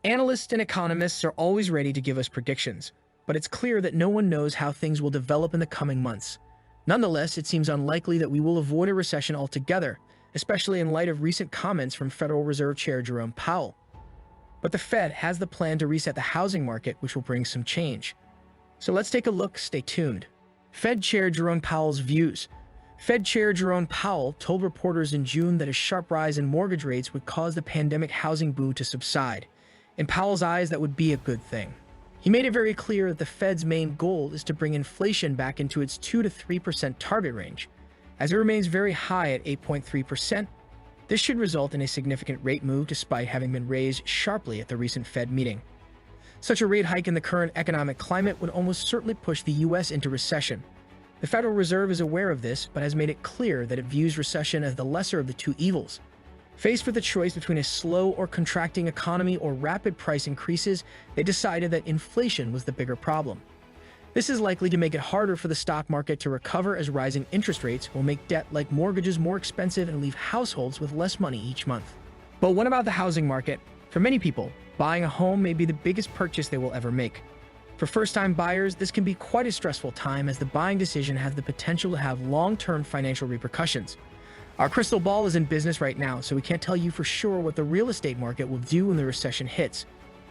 Analysts and economists are always ready to give us predictions, but it's clear that no one knows how things will develop in the coming months. Nonetheless, it seems unlikely that we will avoid a recession altogether, especially in light of recent comments from Federal Reserve Chair Jerome Powell. But the Fed has the plan to reset the housing market, which will bring some change. So let's take a look. Stay tuned. Fed Chair Jerome Powell's views. Fed Chair Jerome Powell told reporters in June that a sharp rise in mortgage rates would cause the pandemic housing boom to subside. In Powell's eyes, that would be a good thing. He made it very clear that the Fed's main goal is to bring inflation back into its 2 to 3% target range. As it remains very high at 8.3%, this should result in a significant rate move despite having been raised sharply at the recent Fed meeting. Such a rate hike in the current economic climate would almost certainly push the U.S. into recession. The Federal Reserve is aware of this, but has made it clear that it views recession as the lesser of the two evils. Faced with the choice between a slow or contracting economy or rapid price increases, they decided that inflation was the bigger problem. This is likely to make it harder for the stock market to recover, as rising interest rates will make debt like mortgages more expensive and leave households with less money each month. But what about the housing market? For many people, buying a home may be the biggest purchase they will ever make. For first-time buyers, this can be quite a stressful time, as the buying decision has the potential to have long-term financial repercussions. Our crystal ball is in business right now, so we can't tell you for sure what the real estate market will do when the recession hits.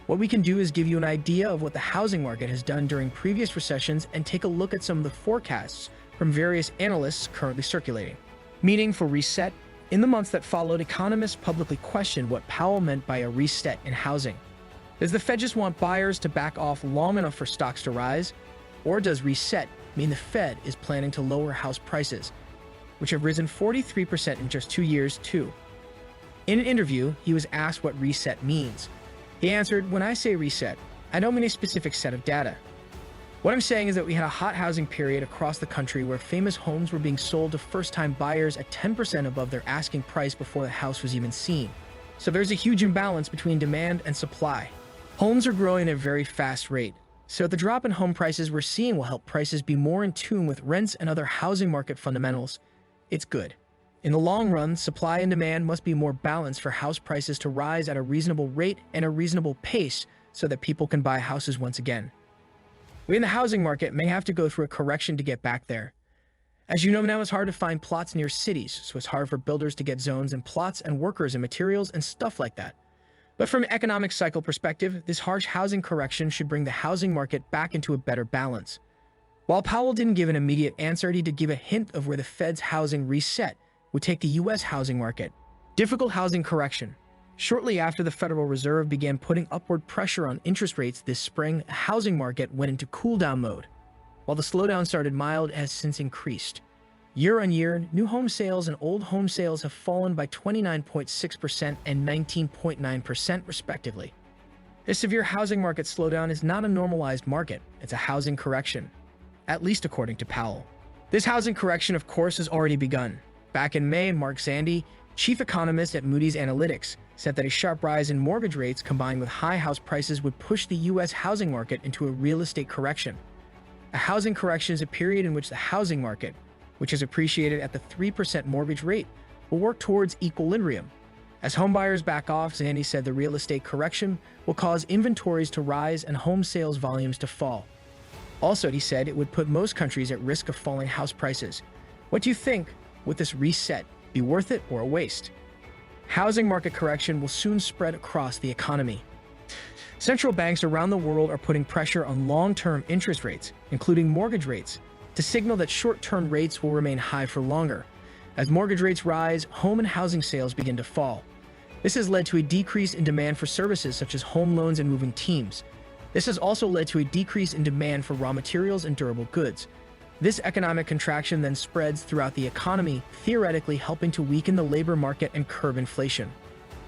What we can do is give you an idea of what the housing market has done during previous recessions and take a look at some of the forecasts from various analysts currently circulating. Meaning for reset, in the months that followed, economists publicly questioned what Powell meant by a reset in housing. Does the Fed just want buyers to back off long enough for stocks to rise? Or does reset mean the Fed is planning to lower house prices, which have risen 43% in just 2 years too? In an interview, he was asked what reset means. He answered, "When I say reset, I don't mean a specific set of data. What I'm saying is that we had a hot housing period across the country where famous homes were being sold to first-time buyers at 10% above their asking price before the house was even seen. So there's a huge imbalance between demand and supply. Homes are growing at a very fast rate, so the drop in home prices we're seeing will help prices be more in tune with rents and other housing market fundamentals. It's good. In the long run, supply and demand must be more balanced for house prices to rise at a reasonable rate and a reasonable pace so that people can buy houses once again. We in the housing market may have to go through a correction to get back there. As you know, now it's hard to find plots near cities, so it's hard for builders to get zones and plots and workers and materials and stuff like that. But from an economic cycle perspective, this harsh housing correction should bring the housing market back into a better balance." While Powell didn't give an immediate answer, he did give a hint of where the Fed's housing reset would take the U.S. housing market. Difficult housing correction. Shortly after the Federal Reserve began putting upward pressure on interest rates this spring, the housing market went into cool-down mode. While the slowdown started mild, it has since increased. Year on year, new home sales and old home sales have fallen by 29.6% and 19.9% respectively. This severe housing market slowdown is not a normalized market, it's a housing correction, at least according to Powell. This housing correction, of course, has already begun. Back in May, Mark Zandi, chief economist at Moody's Analytics, said that a sharp rise in mortgage rates combined with high house prices would push the U.S. housing market into a real estate correction. A housing correction is a period in which the housing market, which is appreciated at the 3% mortgage rate, will work towards equilibrium. As homebuyers back off, Zandi said the real estate correction will cause inventories to rise and home sales volumes to fall. Also, he said it would put most countries at risk of falling house prices. What do you think? Would this reset be worth it or a waste? Housing market correction will soon spread across the economy. Central banks around the world are putting pressure on long-term interest rates, including mortgage rates, to signal that short-term rates will remain high for longer. As mortgage rates rise, home and housing sales begin to fall. This has led to a decrease in demand for services such as home loans and moving teams. This has also led to a decrease in demand for raw materials and durable goods. This economic contraction then spreads throughout the economy, theoretically helping to weaken the labor market and curb inflation.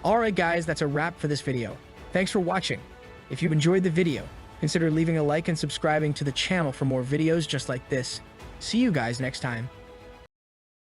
Alright guys, that's a wrap for this video. Thanks for watching. If you enjoyed the video, consider leaving a like and subscribing to the channel for more videos just like this. See you guys next time.